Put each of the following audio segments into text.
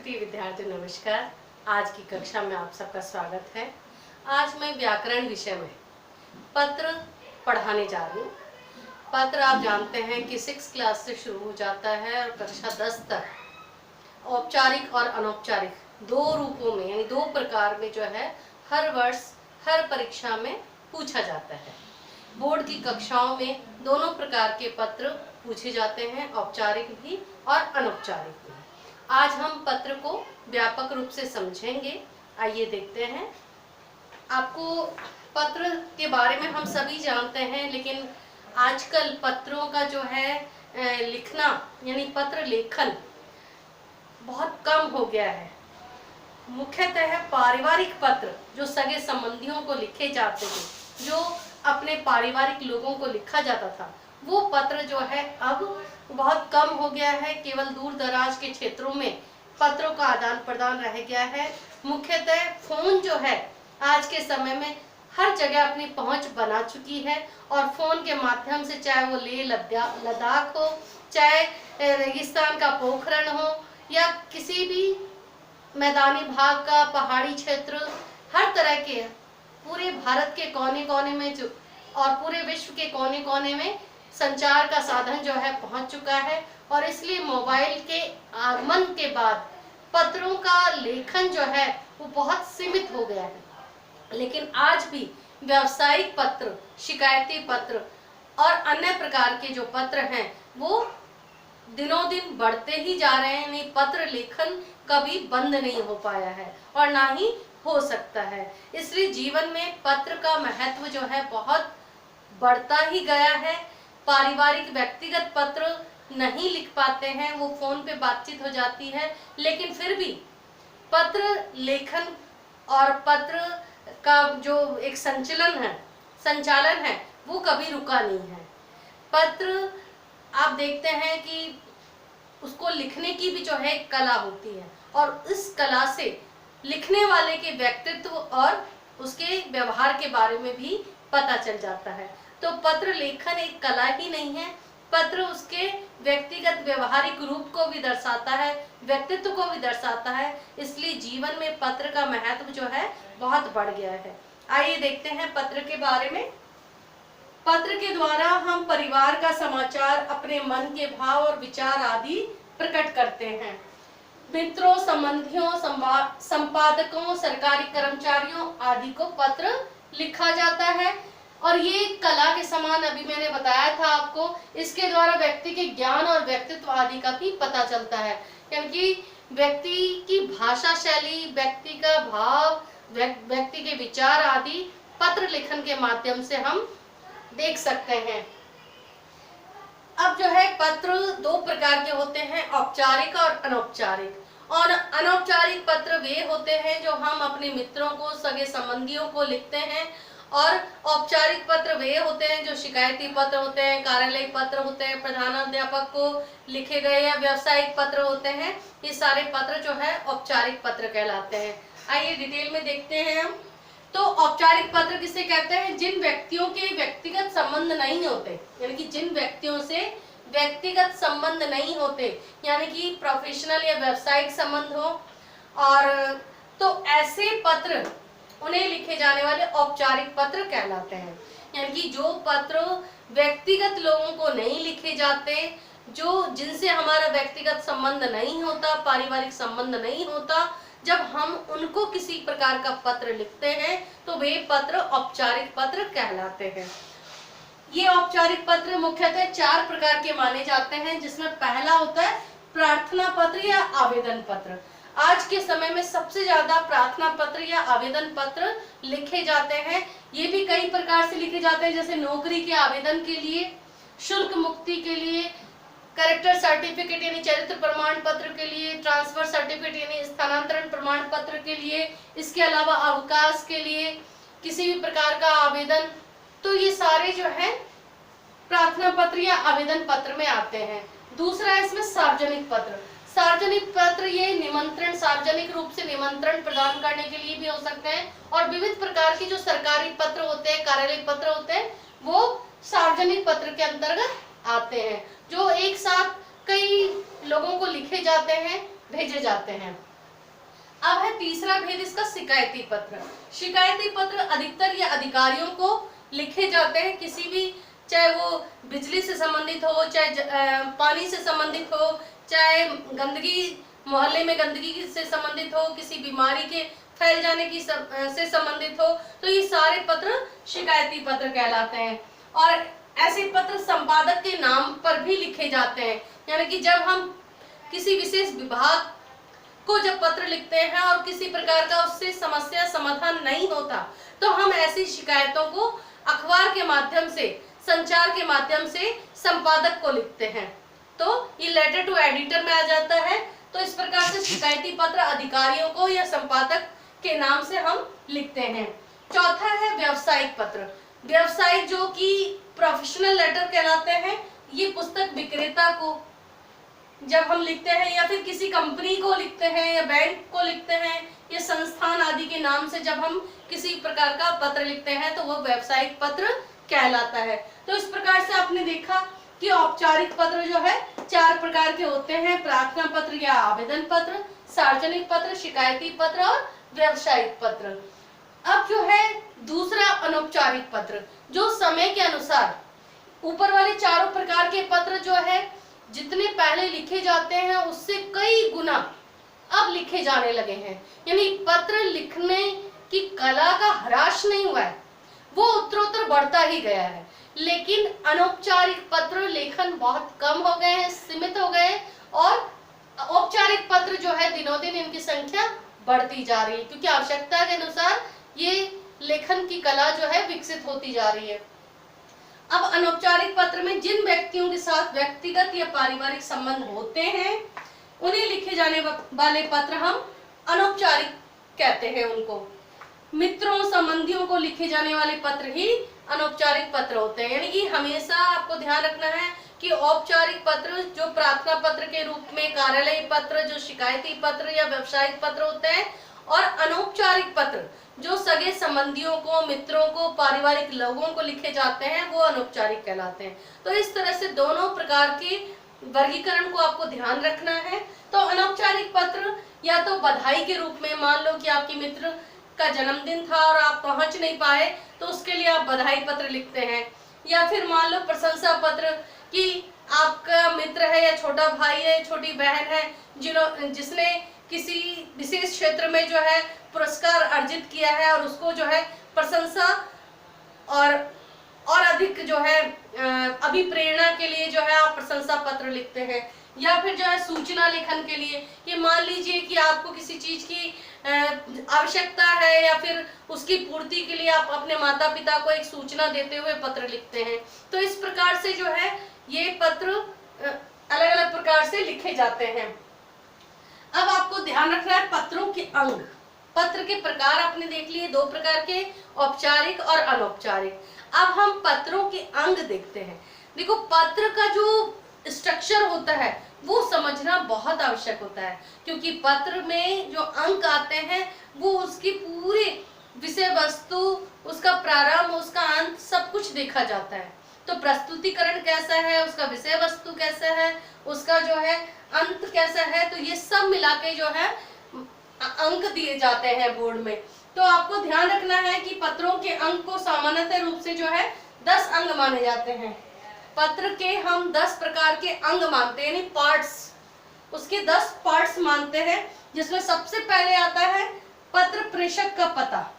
प्रिय विद्यार्थी नमस्कार। आज की कक्षा में आप सबका स्वागत है। आज मैं व्याकरण विषय में पत्र पढ़ाने जा रही हूँ। पत्र आप जानते हैं कि 6 क्लास से शुरू हो जाता है और कक्षा 10 तक औपचारिक और अनौपचारिक दो रूपों में यानी दो प्रकार में जो है हर वर्ष हर परीक्षा में पूछा जाता है। बोर्ड की कक्षाओं में दोनों प्रकार के पत्र पूछे जाते हैं, औपचारिक भी और अनौपचारिक भी। आज हम पत्र को व्यापक रूप से समझेंगे। आइए देखते हैं। आपको पत्र के बारे में हम सभी जानते हैं, लेकिन आजकल पत्रों का जो है लिखना यानी पत्र लेखन बहुत कम हो गया है। मुख्यतः पारिवारिक पत्र जो सगे संबंधियों को लिखे जाते थे, जो अपने पारिवारिक लोगों को लिखा जाता था, वो पत्र जो है अब बहुत कम हो गया है। केवल दूर दराज के क्षेत्रों में पत्रों का आदान प्रदान रह गया है। मुख्यतः फोन जो है आज के समय में हर जगह अपनी पहुंच बना चुकी है और फोन के माध्यम से चाहे वो लेह लद्दाख हो, चाहे रेगिस्तान का पोखरण हो या किसी भी मैदानी भाग का पहाड़ी क्षेत्र, हर तरह के पूरे भारत के कोने कोने में जो और पूरे विश्व के कोने कोने में संचार का साधन जो है पहुंच चुका है। और इसलिए मोबाइल के आगमन के बाद पत्रों का लेखन जो है वो बहुत सीमित हो गया है। लेकिन आज भी व्यावसायिक पत्र, शिकायती पत्र और अन्य प्रकार के जो पत्र हैं वो दिनों दिन बढ़ते ही जा रहे हैं। नहीं, पत्र लेखन कभी बंद नहीं हो पाया है और ना ही हो सकता है। इसलिए जीवन में पत्र का महत्व जो है बहुत बढ़ता ही गया है। पारिवारिक व्यक्तिगत पत्र नहीं लिख पाते हैं, वो फोन पे बातचीत हो जाती है, लेकिन फिर भी पत्र लेखन और पत्र का जो एक संचालन है वो कभी रुका नहीं है। पत्र आप देखते हैं कि उसको लिखने की भी जो है एक कला होती है और इस कला से लिखने वाले के व्यक्तित्व और उसके व्यवहार के बारे में भी पता चल जाता है। तो पत्र लेखन एक कला ही नहीं है, पत्र उसके व्यक्तिगत व्यवहारिक रूप को भी दर्शाता है, व्यक्तित्व को भी दर्शाता है। इसलिए जीवन में पत्र का महत्व जो है बहुत बढ़ गया है। आइए देखते हैं पत्र के बारे में। पत्र के द्वारा हम परिवार का समाचार, अपने मन के भाव और विचार आदि प्रकट करते हैं। मित्रों, संबंधियों, संपादकों, सरकारी कर्मचारियों आदि को पत्र लिखा जाता है और ये कला के समान अभी मैंने बताया था आपको। इसके द्वारा व्यक्ति के ज्ञान और व्यक्तित्व आदि का भी पता चलता है, क्योंकि व्यक्ति की भाषा शैली, व्यक्ति का भाव, व्यक्ति के विचार आदि पत्र लेखन के माध्यम से हम देख सकते हैं। अब जो है पत्र दो प्रकार के होते हैं, औपचारिक और अनौपचारिक। और अनौपचारिक पत्र वे होते हैं जो हम अपने मित्रों को, सगे संबंधियों को लिखते हैं, और औपचारिक पत्र वे होते हैं जो शिकायती पत्र होते हैं, कार्यालय पत्र होते हैं, प्रधानाध्यापक को लिखे गए या व्यावसायिक पत्र होते हैं। ये सारे पत्र जो है औपचारिक पत्र कहलाते हैं। आइए डिटेल में देखते हैं हम। तो औपचारिक पत्र किसे कहते हैं? जिन व्यक्तियों के व्यक्तिगत संबंध नहीं होते, यानी कि जिन व्यक्तियों से व्यक्तिगत संबंध नहीं होते, यानी कि प्रोफेशनल या व्यावसायिक संबंध हो, और तो ऐसे पत्र उन्हें लिखे जाने वाले औपचारिक पत्र कहलाते हैं। यानी कि जो पत्र व्यक्तिगत लोगों को नहीं लिखे जाते, जो जिनसे हमारा व्यक्तिगत संबंध नहीं होता, पारिवारिक संबंध नहीं होता, जब हम उनको किसी प्रकार का पत्र लिखते हैं तो वे पत्र औपचारिक पत्र कहलाते हैं। ये औपचारिक पत्र मुख्यतः 4 प्रकार के माने जाते हैं, जिसमें पहला होता है प्रार्थना पत्र या आवेदन पत्र। आज के समय में सबसे ज्यादा प्रार्थना पत्र या आवेदन पत्र लिखे जाते हैं। ये भी कई प्रकार से लिखे जाते हैं, जैसे नौकरी के आवेदन के लिए, शुल्क मुक्ति के लिए, कैरेक्टर सर्टिफिकेट यानी चरित्र प्रमाण पत्र के लिए, ट्रांसफर सर्टिफिकेट यानी स्थानांतरण प्रमाण पत्र के लिए, इसके अलावा अवकाश के लिए, किसी भी प्रकार का आवेदन। तो ये सारे जो है प्रार्थना पत्र या आवेदन पत्र में आते हैं। दूसरा है इसमें सार्वजनिक पत्र। सार्वजनिक पत्र ये निमंत्रण, सार्वजनिक रूप से निमंत्रण प्रदान करने के लिए भी हो सकते हैं, और विविध प्रकार के जो सरकारी पत्र होते हैं, कार्यालय पत्र होते हैं, वो सार्वजनिक पत्र के अंतर्गत आते हैं, जो एक साथ कई लोगों को लिखे जाते हैं, भेजे जाते हैं। अब है तीसरा भेद इसका, शिकायती पत्र। शिकायती पत्र अधिकतर या अधिकारियों को लिखे जाते हैं, किसी भी, चाहे वो बिजली से संबंधित हो, चाहे पानी से संबंधित हो, चाहे गंदगी, मोहल्ले में गंदगी से संबंधित हो, किसी बीमारी के फैल जाने की से संबंधित हो, तो ये सारे पत्र शिकायती पत्र कहलाते हैं। और ऐसे पत्र संपादक के नाम पर भी लिखे जाते हैं, यानी कि जब हम किसी विशेष विभाग को जब पत्र लिखते हैं और किसी प्रकार का उससे समस्या समाधान नहीं होता, तो हम ऐसी शिकायतों को अखबार के माध्यम से, संचार के माध्यम से संपादक को लिखते हैं, तो ये लेटर टू एडिटर में आ जाता है। तो इस प्रकार से शिकायती पत्र अधिकारियों को या संपादक के नाम से हम लिखते हैं। चौथा है व्यावसायिक पत्र। व्यावसायिक, जो कि प्रोफेशनल लेटर कहलाते हैं, ये पुस्तक विक्रेता को जब हम लिखते हैं, या फिर किसी कंपनी को लिखते हैं, या बैंक को लिखते हैं, या संस्थान आदि के नाम से जब हम किसी प्रकार का पत्र लिखते हैं, तो वो व्यावसायिक पत्र कहलाता है। तो इस प्रकार से आपने देखा कि औपचारिक पत्र जो है 4 प्रकार के होते हैं: प्रार्थना पत्र या आवेदन पत्र, सार्वजनिक पत्र, शिकायती पत्र और व्यावसायिक पत्र। अब जो है दूसरा अनौपचारिक पत्र, जो समय के अनुसार ऊपर वाले चारों प्रकार के पत्र जो है जितने पहले लिखे जाते हैं उससे कई गुना अब लिखे जाने लगे हैं, यानी पत्र लिखने की कला का ह्रास नहीं हुआ है, वो उत्तरोत्तर बढ़ता ही गया है। लेकिन अनौपचारिक पत्र लेखन बहुत कम हो गए हैं, सीमित हो गए, और औपचारिक पत्र जो है दिनों दिन इनकी संख्या बढ़ती जा रही है, क्योंकि आवश्यकता के अनुसार ये लेखन की कला जो है विकसित होती जा रही है। अब अनौपचारिक पत्र में जिन व्यक्तियों के साथ व्यक्तिगत या पारिवारिक संबंध होते हैं उन्हें लिखे जाने वाले पत्र हम अनौपचारिक कहते हैं उनको। मित्रों, संबंधियों को लिखे जाने वाले पत्र ही अनौपचारिक पत्र होते हैं। यानी कि हमेशा आपको ध्यान रखना है कि औपचारिक पत्र जो प्रार्थना पत्र के रूप में, कार्यालयी पत्र जो शिकायती पत्र या व्यावसायिक पत्र होते हैं, और अनौपचारिक पत्र जो सगे संबंधियों को, मित्रों को, पारिवारिक लोगों को लिखे जाते हैं, वो अनौपचारिक कहलाते हैं। तो इस तरह से दोनों प्रकार के वर्गीकरण को आपको ध्यान रखना है। तो अनौपचारिक पत्र या तो बधाई के रूप में, मान लो कि आपके मित्र का जन्मदिन था और आप पहुंच नहीं पाए, तो उसके लिए आप बधाई पत्र लिखते हैं। या फिर मान लो प्रशंसा पत्र, कि आपका मित्र है या छोटा भाई है, छोटी बहन है, जिसने किसी विशेष क्षेत्र में जो है पुरस्कार अर्जित किया है, और उसको जो है प्रशंसा और अधिक जो है अभिप्रेरणा के लिए जो है आप प्रशंसा पत्र लिखते हैं। या फिर जो है सूचना लेखन के लिए, कि मान लीजिए कि आपको किसी चीज की आवश्यकता है, या फिर उसकी पूर्ति के लिए आप अपने माता पिता को एक सूचना देते हुए पत्र लिखते हैं। तो इस प्रकार से जो है ये पत्र अलग अलग प्रकार से लिखे जाते हैं। अब आपको ध्यान रखना है पत्रों के अंग। पत्र के प्रकार आपने देख लिए, 2 प्रकार के, औपचारिक और अनौपचारिक। अब हम पत्रों के अंग देखते हैं। देखो, पत्र का जो स्ट्रक्चर होता है वो समझना बहुत आवश्यक होता है, क्योंकि पत्र में जो अंक आते हैं वो उसकी पूरी विषय वस्तु, उसका प्रारंभ, उसका अंत, सब कुछ देखा जाता है। तो प्रस्तुतिकरण कैसा है, उसका विषय वस्तु कैसा है, उसका जो है अंत कैसा है, तो ये सब मिला के जो है अंक दिए जाते हैं बोर्ड में। तो आपको ध्यान रखना है कि पत्रों के अंक को सामान्यतः रूप से जो है 10 अंग माने जाते हैं। पत्र के हम 10 प्रकार के अंग मानते हैं, यानी पार्ट्स, उसके 10 पार्ट्स मानते हैं, जिसमें सबसे पहले आता है पत्र प्रेषक का पता,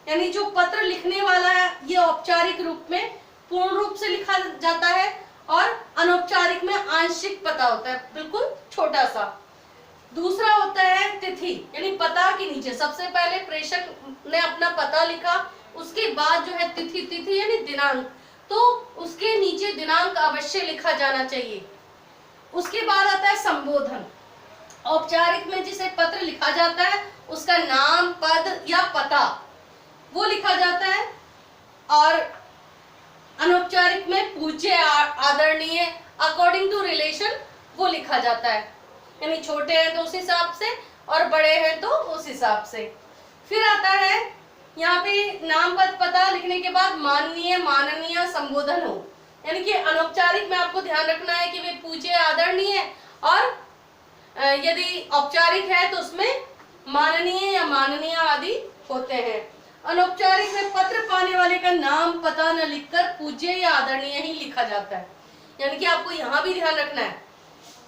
यानी जो पत्र लिखने वाला है ये औपचारिक रूप में पूर्ण रूप से लिखा जाता है, और अनौपचारिक में आंशिक पता होता है, बिल्कुल छोटा सा। दूसरा होता है तिथि, यानी पता के नीचे सबसे पहले प्रेषक ने अपना पता लिखा, उसके बाद जो है तिथि यानी दिनांक, तो उसके नीचे दिनांक अवश्य लिखा जाना चाहिए। उसके बाद आता है संबोधन। औपचारिक में जिसे पत्र लिखा जाता है उसका नाम, पद या पता वो लिखा जाता है, और अनौपचारिक में पूज्य, आदरणीय, अकॉर्डिंग टू रिलेशन वो लिखा जाता है, यानी छोटे हैं तो उस हिसाब से और बड़े हैं तो उस हिसाब से। फिर आता है यहाँ पे नाम, पद, पता लिखने के बाद माननीय, माननीय, संबोधन हो, यानी कि अनौपचारिक में आपको ध्यान रखना है कि वे पूज्य, आदरणीय, और यदि औपचारिक है तो उसमें माननीय या माननीय आदि होते हैं। अनौपचारिक में पत्र पाने वाले का नाम पता न लिखकर पूज्य या आदरणीय ही लिखा जाता है। यानी कि आपको यहाँ भी ध्यान रखना है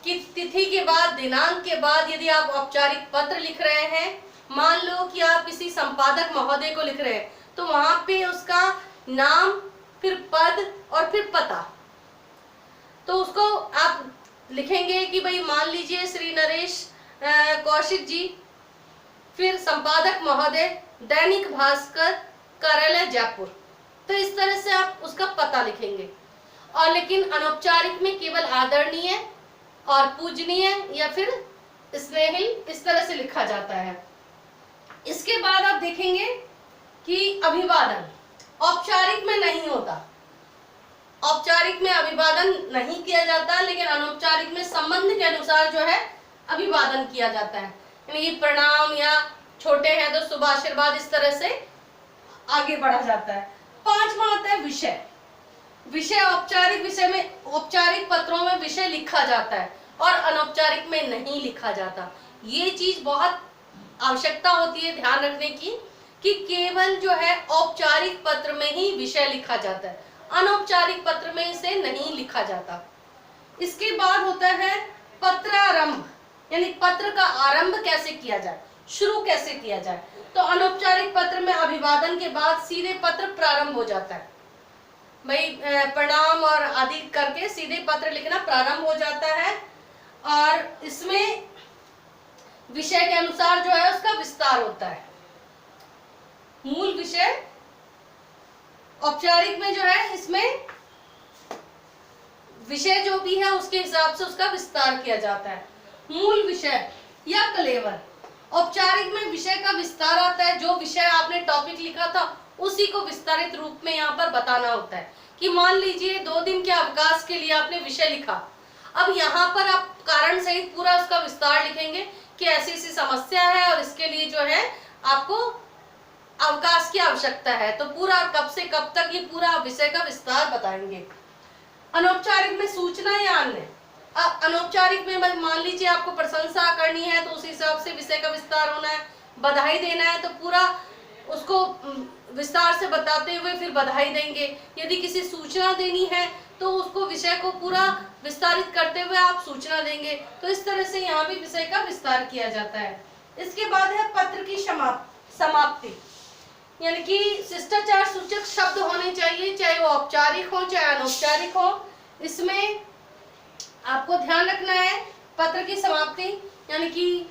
कि तिथि के बाद, दिनांक के बाद यदि आप औपचारिक पत्र लिख रहे हैं, मान लो कि आप किसी संपादक महोदय को लिख रहे हैं, तो वहां पे उसका नाम, फिर पद और फिर पता, तो उसको आप लिखेंगे कि भाई मान लीजिए श्री नरेश कौशिक जी, फिर संपादक महोदय, दैनिक भास्कर, कार्यालय जयपुर। तो इस तरह से आप उसका पता लिखेंगे। और लेकिन अनौपचारिक में केवल आदरणीय और पूजनीय या फिर स्नेहिल इस तरह से लिखा जाता है। इसके बाद आप देखेंगे कि अभिवादन औपचारिक में नहीं होता। औपचारिक में अभिवादन नहीं किया जाता, लेकिन अनौपचारिक में संबंध के अनुसार जो है अभिवादन किया जाता है। यानी प्रणाम या छोटे हैं तो शुभ आशीर्वाद, इस तरह से आगे बढ़ा जाता है। पांचवा आता है विषय। विषय औपचारिक विषय में, औपचारिक पत्रों में विषय लिखा जाता है और अनौपचारिक में नहीं लिखा जाता। ये चीज बहुत आवश्यकता होती है ध्यान रखने की कि केवल जो है औपचारिक पत्र में ही विषय लिखा जाता है, अनौपचारिक पत्र में इसे नहीं लिखा जाता। इसके बाद होता है पत्रारंभ, यानी पत्र का आरंभ कैसे किया जाए, शुरू कैसे किया जाए। तो अनौपचारिक पत्र में अभिवादन के बाद सीधे पत्र प्रारंभ हो जाता है। भाई प्रणाम और आदि करके सीधे पत्र लिखना प्रारंभ हो जाता है और इसमें विषय के अनुसार जो है उसका विस्तार होता है। मूल विषय औपचारिक में जो है इसमें विषय जो भी है उसके हिसाब से उसका विस्तार किया जाता है। मूल विषय या कलेवर, औपचारिक में विषय का विस्तार आता है। जो विषय आपने टॉपिक लिखा था उसी को विस्तारित रूप में यहाँ पर बताना होता है कि मान लीजिए 2 दिन के अवकाश के लिए आपने विषय लिखा, अब यहाँ पर आप कारण सहित पूरा उसका विस्तार लिखेंगे कि ऐसी ऐसी समस्या है और इसके लिए जो है आपको अवकाश की आवश्यकता है, तो पूरा कब से कब तक ये पूरा विषय का विस्तार बताएंगे। अनौपचारिक में सूचना या अन्य, अनौपचारिक में मान लीजिए आपको प्रशंसा करनी है तो उस हिसाब से विषय का विस्तार होना है, बधाई देना है तो पूरा उसको विस्तार से बताते हुए फिर बधाई देंगे। यदि किसी सूचना देनी है तो उसको विषय को पूरा विस्तारित करते हुए आप सूचना देंगे। तो इस तरह से यहाँ भी विषय का विस्तार किया जाता है। इसके बाद है पत्र की समाप्ति, यानी कि शिष्टाचार सूचक शब्द होने चाहिए, चाहे वो औपचारिक हो चाहे अनौपचारिक हो। इसमें आपको ध्यान रखना है पत्र की समाप्ति, यानी कि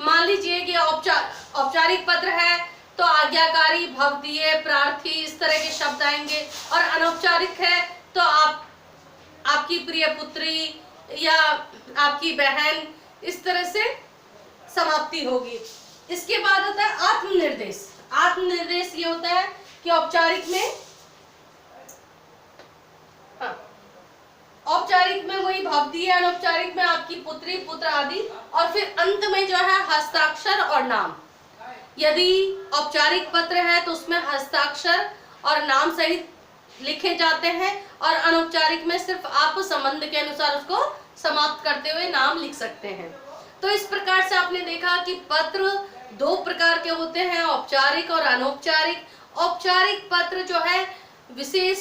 मान लीजिए कि औपचारिक पत्र है तो आज्ञाकारी, भवदीय, प्रार्थी इस तरह के शब्द आएंगे, और अनौपचारिक है तो आपकी प्रिय पुत्री या आपकी बहन, इस तरह से समाप्ति होगी। इसके बाद होता है आत्मनिर्देश। आत्मनिर्देश ये होता है कि औपचारिक में, औपचारिक में वही भवदीय, अनौपचारिक में आपकी पुत्री, पुत्र आदि, और फिर अंत में जो है हस्ताक्षर और नाम। यदि औपचारिक पत्र है तो उसमें हस्ताक्षर और नाम सहित लिखे जाते हैं, और अनौपचारिक में सिर्फ आप संबंध के अनुसार उसको समाप्त करते हुए नाम लिख सकते हैं। तो इस प्रकार से आपने देखा कि पत्र 2 प्रकार के होते हैं, औपचारिक और अनौपचारिक। औपचारिक पत्र जो है विशेष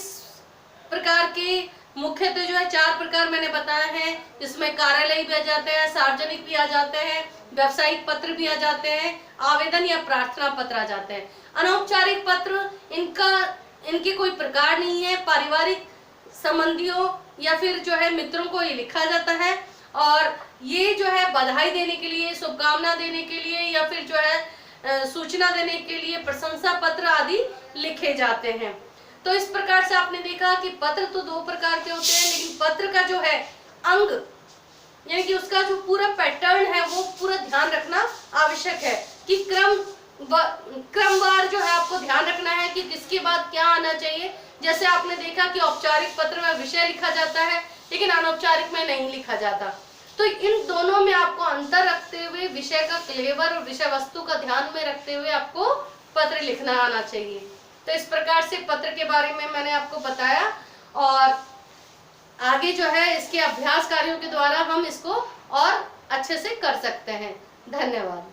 प्रकार के, मुख्यतः जो है 4 प्रकार मैंने बताए हैं, जिसमें कार्यालय भी आ जाते हैं, सार्वजनिक भी आ जाते हैं, व्यावसायिक पत्र भी आ जाते हैं, आवेदन या प्रार्थना पत्र आ जाते हैं। अनौपचारिक पत्र इनके कोई प्रकार नहीं है, पारिवारिक संबंधियों या फिर जो है मित्रों को ये लिखा जाता है, और ये जो है बधाई देने के लिए, शुभकामना देने के लिए या फिर जो है सूचना देने के लिए प्रशंसा पत्र आदि लिखे जाते हैं। तो इस प्रकार से आपने देखा कि पत्र तो 2 प्रकार के होते हैं, लेकिन पत्र का जो है अंग, यानी कि उसका जो पूरा पैटर्न है वो पूरा ध्यान रखना आवश्यक है कि क्रमवार जो है आपको ध्यान रखना है कि किसके बाद क्या आना चाहिए। जैसे आपने देखा कि औपचारिक पत्र में विषय लिखा जाता है लेकिन अनौपचारिक में नहीं लिखा जाता, तो इन दोनों में आपको अंतर रखते हुए विषय का क्लेवर और विषय वस्तु का ध्यान में रखते हुए आपको पत्र लिखना आना चाहिए। तो इस प्रकार से पत्र के बारे में मैंने आपको बताया, और आगे जो है इसके अभ्यास कार्यों के द्वारा हम इसको और अच्छे से कर सकते हैं। धन्यवाद।